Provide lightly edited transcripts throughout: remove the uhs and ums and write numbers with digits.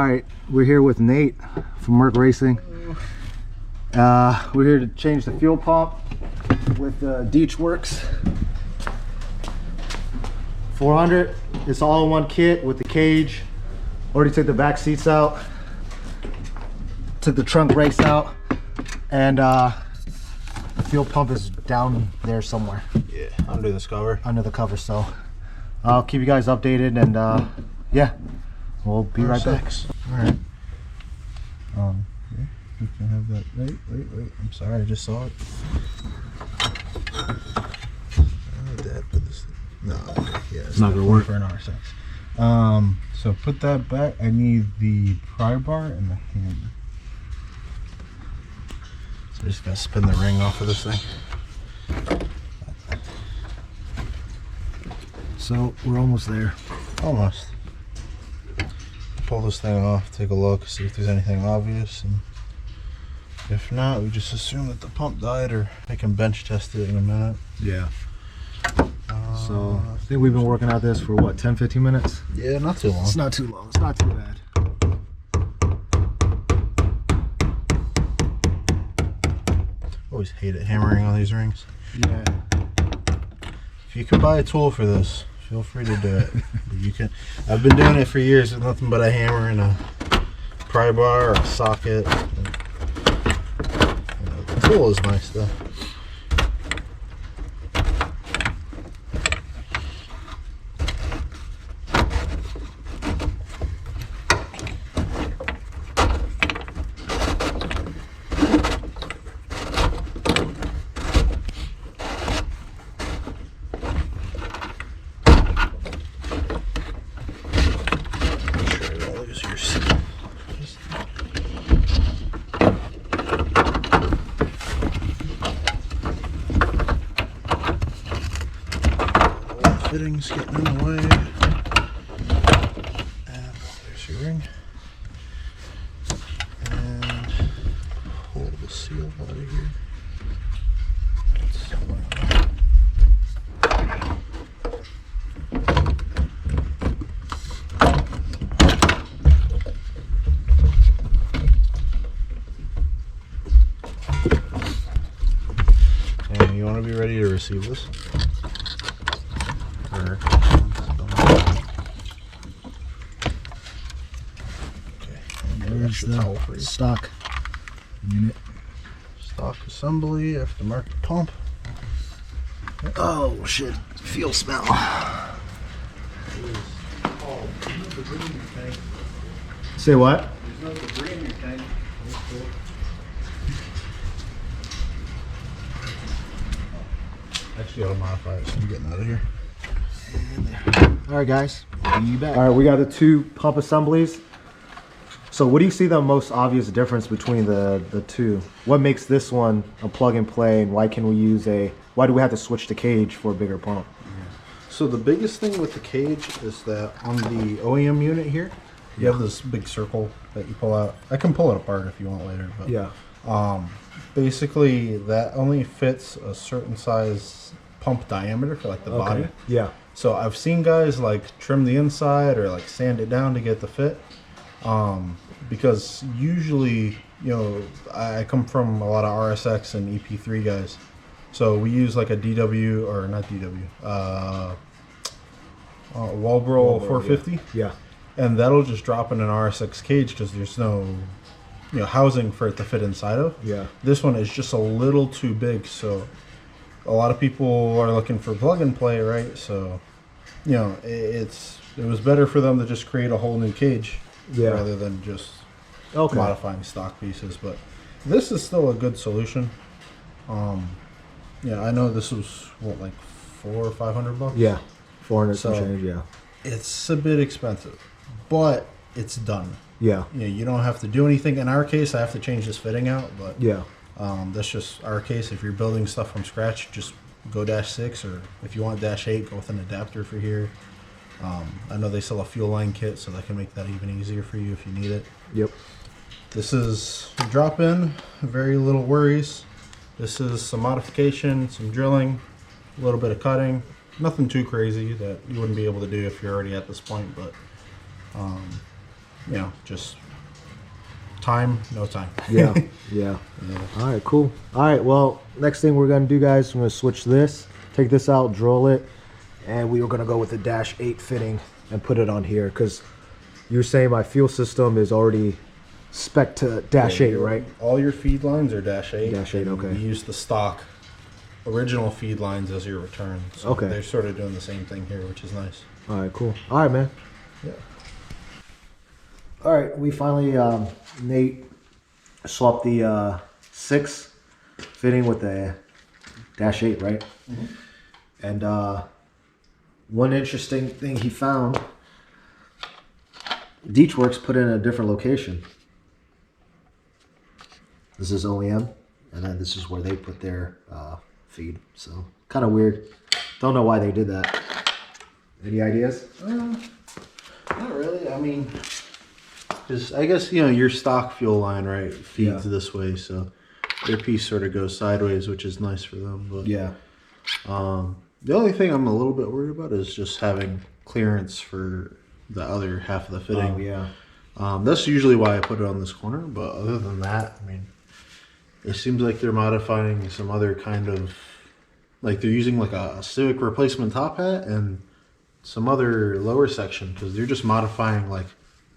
Alright, we're here with Nate from MercRacing. We're here to change the fuel pump with DW400. 400. It's all in one kit with the cage. Already took the back seats out. Took the trunk brakes out. And the fuel pump is down there somewhere. Yeah, under this cover. Under the cover, so I'll keep you guys updated and yeah. We'll be right back. Alright. Yeah, we can have that. Wait. I'm sorry, I just saw it. No, yeah, it's not gonna work for an RSX. So put that back. I need the pry bar and the hammer. So I just gotta spin the ring off of this thing. So we're almost there. Almost. Pull this thing off, take a look, see if there's anything obvious, and if not, we just assume that the pump died, or I can bench test it in a minute. Yeah. So I think we've been working at this for what, 10-15 minutes? Yeah, not too long. It's not too long. It's not too bad. Always hate it hammering on these rings. Yeah. If you can buy a tool for this, feel free to do it. You can. I've been doing it for years with nothing but a hammer and a pry bar or a socket. The tool is nice though. Fittings getting in the way. And there's your ring. And pull the seal out of here. And you want to be ready to receive this? There's the stock unit. Stock assembly, aftermarket pump. Oh shit, fuel smell. Say what? There's no debris in your tank. Actually, I'll modify it so I'm getting out of here. Alright guys, be back. Alright, we got the two pump assemblies. So what do you see the most obvious difference between the two? What makes this one a plug and play, and why can we use why do we have to switch the cage for a bigger pump? So the biggest thing with the cage is that on the OEM unit here, you have this big circle that you pull out. I can pull it apart if you want later, but yeah. Basically that only fits a certain size pump diameter for like the body. Yeah. So I've seen guys like trim the inside or like sand it down to get the fit. Because usually, you know, I come from a lot of RSX and EP3 guys, so we use like a DW, or not DW, Walbro 450. Yeah. And that'll just drop in an RSX cage because there's no, you know, housing for it to fit inside of. Yeah. This one is just a little too big, so a lot of people are looking for plug and play, right? So, you know, it was better for them to just create a whole new cage. Yeah. Rather than just modifying stock pieces, but this is still a good solution. Yeah, I know this was what, like $400 or $500. Yeah, 400 so some change. Yeah, it's a bit expensive, but it's done. Yeah, you know, you don't have to do anything. In our case, I have to change this fitting out, but yeah, that's just our case. If you're building stuff from scratch, just go -6, or if you want -8, go with an adapter for here. I know they sell a fuel line kit, so that can make that even easier for you if you need it. Yep. This is drop in, very little worries. This is some modification, some drilling, a little bit of cutting. Nothing too crazy that you wouldn't be able to do if you're already at this point, but you know, just time, no time. Yeah, yeah. All right, cool. All right, well, next thing we're gonna do, guys, I'm gonna switch this, take this out, drill it, and we were gonna go with the Dash 8 fitting and put it on here, because you were saying my fuel system is already spec to Dash 8, right? All your feed lines are Dash 8. Dash 8, okay. You use the stock original feed lines as your return. So okay. They're sort of doing the same thing here, which is nice. All right, cool. All right, man. Yeah. All right, we finally, Nate swapped the 6 fitting with the Dash 8, right? Mm-hmm. And one interesting thing he found, Deechworks put it in a different location. This is OEM, and then this is where they put their feed. So kind of weird. Don't know why they did that. Any ideas? Not really. I mean, just I guess, you know, your stock fuel line, right, feeds this way, so their piece sort of goes sideways, which is nice for them. But yeah. The only thing I'm a little bit worried about is just having clearance for the other half of the fitting. Oh, yeah. That's usually why I put it on this corner, but other than that, I mean, it seems like they're modifying some other kind of, like they're using like a Civic replacement top hat and some other lower section, because they're just modifying like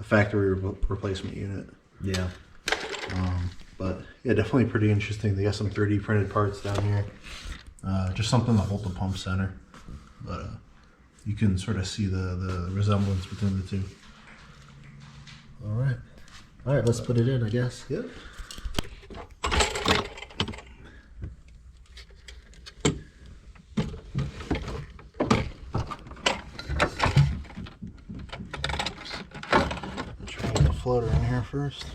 a factory replacement unit. Yeah. But yeah, definitely pretty interesting. They got some 3D printed parts down here. Just something to hold the pump center. But you can sort of see the resemblance between the two. All right. All right, let's put it in, I guess. Yep. Try to get a floater in here first.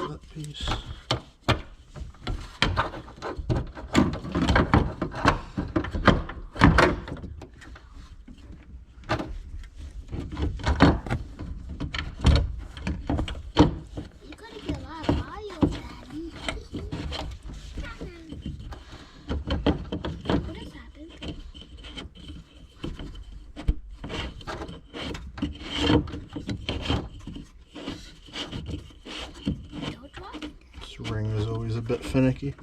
That piece. This ring is always a bit finicky.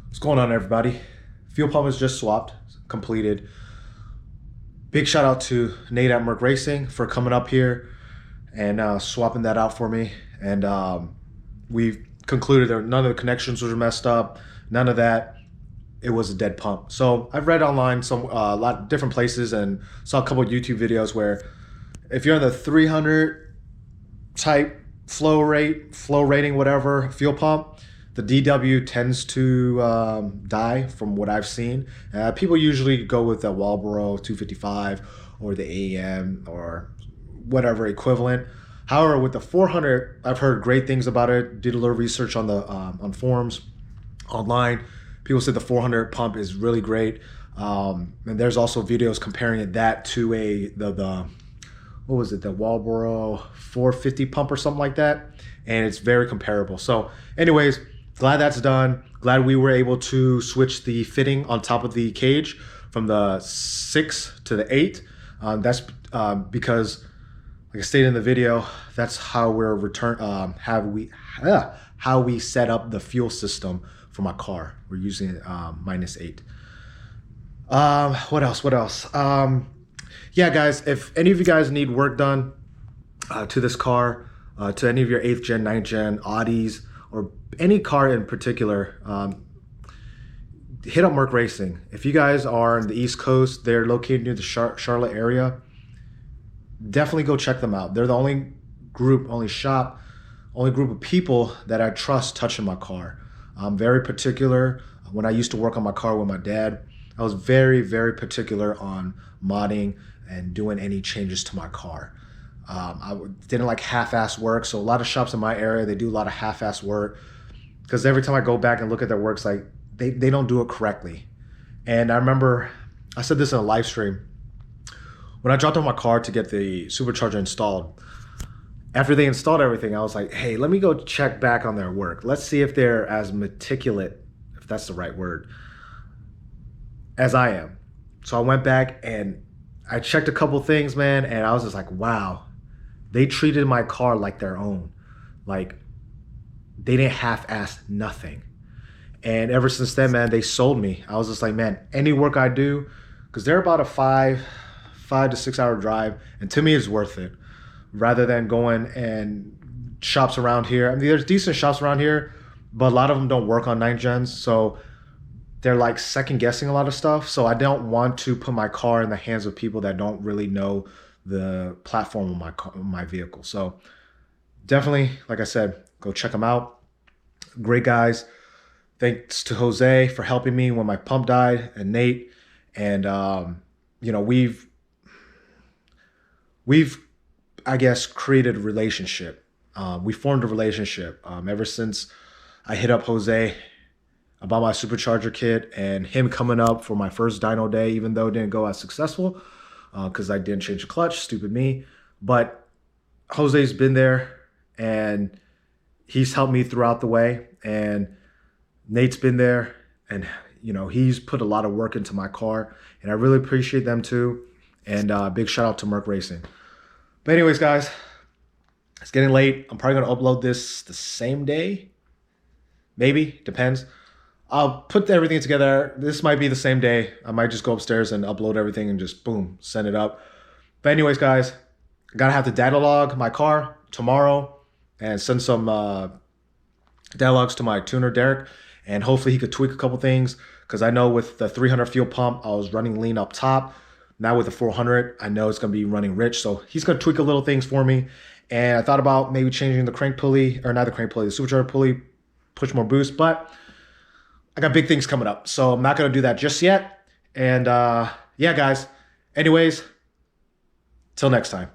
What's going on, everybody? Fuel pump is just swapped, completed. Big shout out to Nate at MercRacing for coming up here and swapping that out for me. And we concluded that none of the connections were messed up, none of that. It was a dead pump. So I've read online a lot of different places and saw a couple of YouTube videos where if you're on the 300 type flow rating, whatever, fuel pump, the DW tends to die from what I've seen. People usually go with the Walbro 255 or the AM or whatever equivalent. However, with the 400, I've heard great things about it. Did a little research on the on forums, online. People said the 400 pump is really great. And there's also videos comparing that to the what was it, the Walbro 450 pump or something like that. And it's very comparable. So anyways, glad that's done. Glad we were able to switch the fitting on top of the cage from the 6 to the 8. That's because, like I stated in the video, that's how we're how we set up the fuel system for my car. We're using -8. What else? What else? Yeah, guys, if any of you guys need work done to this car, to any of your 8th gen, 9th gen Audis, or any car in particular, hit up MercRacing. If you guys are in the East Coast, they're located near the Charlotte area, definitely go check them out. They're the only group, only shop, only group of people that I trust touching my car. I'm very particular. When I used to work on my car with my dad, I was very, very particular on modding and doing any changes to my car. I didn't like half-ass work, so a lot of shops in my area, they do a lot of half-ass work, because every time I go back and look at their works, like they don't do it correctly. And I remember I said this in a live stream. When I dropped off my car to get the supercharger installed, after they installed everything, I was like, hey, let me go check back on their work. Let's see if they're as meticulous, if that's the right word, as I am. So I went back and I checked a couple things, man, and I was just like, wow, they treated my car like their own. Like, they didn't half-ass nothing. And ever since then, man, they sold me. I was just like, man, any work I do, because they're about a 5 to 6 hour drive, and to me it's worth it, rather than going and shops around here. I mean, there's decent shops around here, but a lot of them don't work on 9th gens, so they're like second guessing a lot of stuff. So I don't want to put my car in the hands of people that don't really know the platform of my vehicle. So definitely, like I said, go check them out. Great guys. Thanks to Jose for helping me when my pump died, and Nate. And you know, we've I guess created a relationship. We formed a relationship ever since I hit up Jose about my supercharger kit, and him coming up for my first dyno day, even though it didn't go as successful because I didn't change the clutch, stupid me. But Jose's been there and he's helped me throughout the way, and Nate's been there, and you know, he's put a lot of work into my car, and I really appreciate them too. And big shout out to MercRacing. But anyways, guys, it's getting late. I'm probably going to upload this the same day. Maybe, depends. I'll put everything together. This might be the same day. I might just go upstairs and upload everything and just boom, send it up. But anyways, guys, I gotta have to data log my car tomorrow and send some data logs to my tuner, Derek, and hopefully he could tweak a couple things, because I know with the 300 fuel pump, I was running lean up top. Now with the 400, I know it's gonna be running rich, so he's gonna tweak a little things for me. And I thought about maybe changing the crank pulley, or not the crank pulley, the supercharger pulley, push more boost, but I got big things coming up, so I'm not gonna do that just yet. And yeah, guys, anyways, till next time.